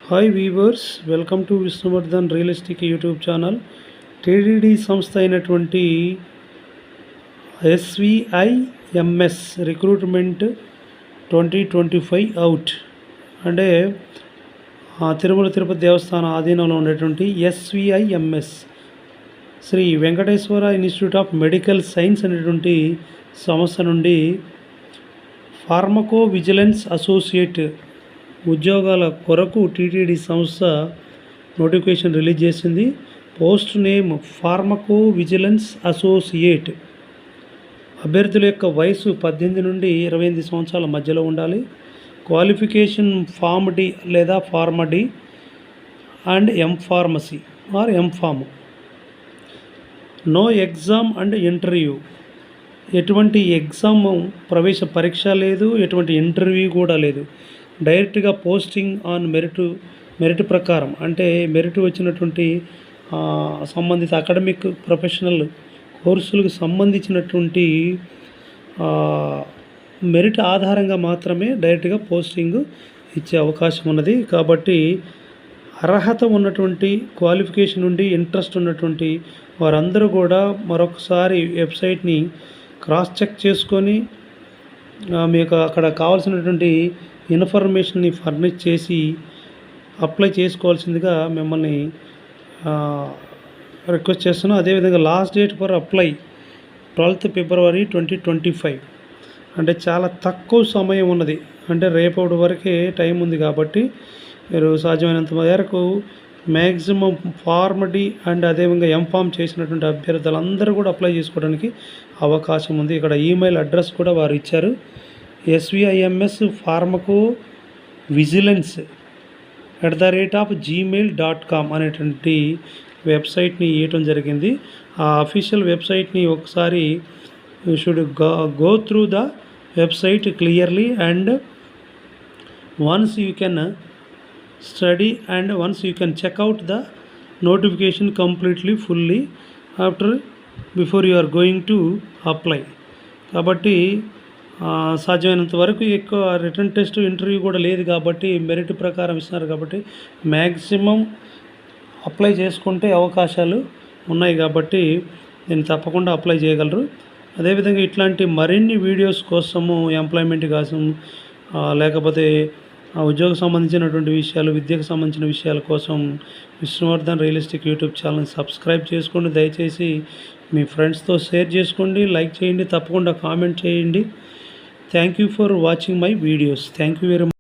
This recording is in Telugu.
Hi weavers, welcome to Vishnuvardhan realistic YouTube channel. TDD సంస్థ అయినటువంటి ఎస్విఐఎంఎస్ రిక్రూట్మెంట్ 2025 అవుట్ అంటే తిరుమల తిరుపతి దేవస్థానం ఆధీనంలో ఉండేటువంటి SVIMS Sri Venkateswara Institute of Medical Science అనేటువంటి సంస్థ నుండి ఫార్మకో విజిలెన్స్ అసోసియేట్ ఉద్యోగాల కొరకు టీటీడీ సంస్థ నోటిఫికేషన్ రిలీజ్ చేసింది. Post name pharmacovigilance associate. అభ్యర్థుల యొక్క వయసు 18 నుండి 28 సంవత్సరాల మధ్యలో ఉండాలి. క్వాలిఫికేషన్ ఫార్మ్ డి లేదా pharma D and M pharmacy or M pharm. No exam and interview. ఎటువంటి ఎగ్జామ్ ప్రవేశ పరీక్ష లేదు, ఎటువంటి ఇంటర్వ్యూ కూడా లేదు. డైరెక్ట్గా పోస్టింగ్ ఆన్ మెరిట్ ప్రకారం, అంటే మెరిట్ వచ్చినటువంటి సంబంధిత అకాడమిక్ ప్రొఫెషనల్ కోర్సులకు సంబంధించినటువంటి మెరిట్ ఆధారంగా మాత్రమే డైరెక్ట్గా పోస్టింగ్ ఇచ్చే అవకాశం ఉన్నది. కాబట్టి అర్హత ఉన్నటువంటి, క్వాలిఫికేషన్ నుండి ఇంట్రెస్ట్ ఉన్నటువంటి వారందరూ కూడా మరొకసారి వెబ్సైట్ని క్రాస్ చెక్ చేసుకొని మీకు అక్కడ కావాల్సినటువంటి ఇన్ఫర్మేషన్ని ఫర్నిష్ చేసి అప్లై చేసుకోవాల్సిందిగా మిమ్మల్ని రిక్వెస్ట్ చేస్తున్నాను. అదేవిధంగా last date for apply 12th February 2025. అంటే చాలా తక్కువ సమయం ఉన్నది, అంటే రేపటి వరకే టైం ఉంది. కాబట్టి మీరు సాధ్యమైనంత మేరకు మ్యాక్సిమం ఫార్మ్ డి అండ్ అదేవిధంగా ఎంఫార్మ్ చేసినటువంటి అభ్యర్థులందరూ కూడా అప్లై చేసుకోవడానికి అవకాశం ఉంది. ఇక్కడ ఈమెయిల్ అడ్రస్ కూడా వారు ఇచ్చారు. SVIMS ఫార్మకో విజిలెన్స్ @gmail.com అనేటువంటి వెబ్సైట్ని ఇవ్వటం జరిగింది. ఆ అఫీషియల్ వెబ్సైట్ని ఒకసారి you should go through the website clearly and once you can study and once you can check out the notification completely fully before you are going to apply. కాబట్టి సాధ్యమైనంత వరకు ఎక్కువ రిటర్న్ టెస్ట్, ఇంటర్వ్యూ కూడా లేదు కాబట్టి మెరిట్ ప్రకారం ఇస్తున్నారు. కాబట్టి మ్యాక్సిమం అప్లై చేసుకుంటే అవకాశాలు ఉన్నాయి. కాబట్టి దీన్ని తప్పకుండా అప్లై చేయగలరు. అదేవిధంగా ఇట్లాంటి మరిన్ని వీడియోస్ కోసము, ఎంప్లాయ్మెంట్ కోసం లేకపోతే ఉద్యోగం సంబంధించినటువంటి విషయాలు, విద్యకు సంబంధించిన విషయాల కోసం విష్ణువర్ధన్ రియలిస్టిక్ యూట్యూబ్ ఛానల్ని సబ్స్క్రైబ్ చేసుకోండి. దయచేసి మీ ఫ్రెండ్స్తో షేర్ చేసుకోండి, లైక్ చేయండి, తప్పకుండా కామెంట్ చేయండి. Thank you for watching my videos. Thank you very much.